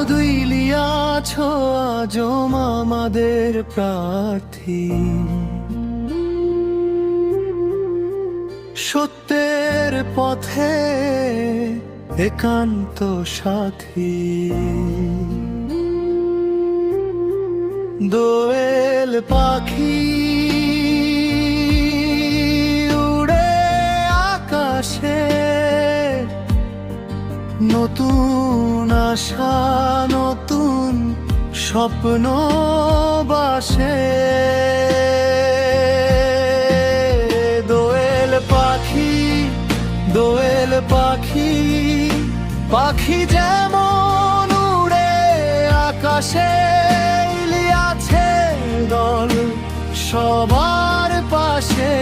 দুইলিয়াছ আজম আমাদের প্রার্থী, সত্যের পথে একান্ত সাথী। দোয়েল পাখি উড়ে আকাশে, নতুন আশা নতুন স্বপ্ন বাসে। দোয়েল পাখি, দোয়েল পাখি, পাখি যেমন উড়ে আকাশে, ইলিয়াছে দল সবার পাশে।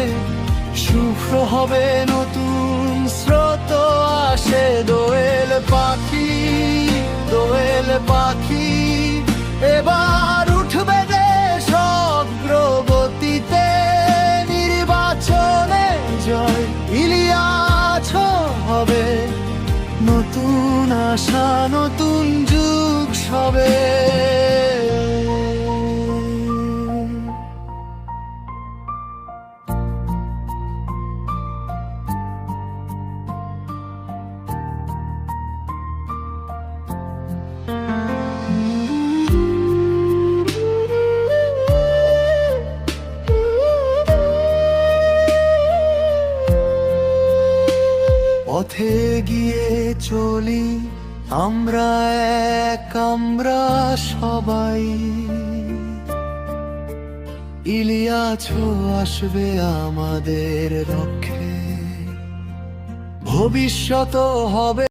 শুভ্র হবে নতুন স্রোত আসে। দোয়েল পাখি, দোয়েল পাখি, এবার উঠবে দেশ অগ্রগতিতে, নির্বাচনে জয় ইলিয়াছ হবে। নতুন আশা নতুন যুগ সবে। পথে গিয়ে চলি আমরা এক, আমরা সবাই। ইলিয়াছ আসবে আমাদের রক্ষে, ভবিষ্যৎ হবে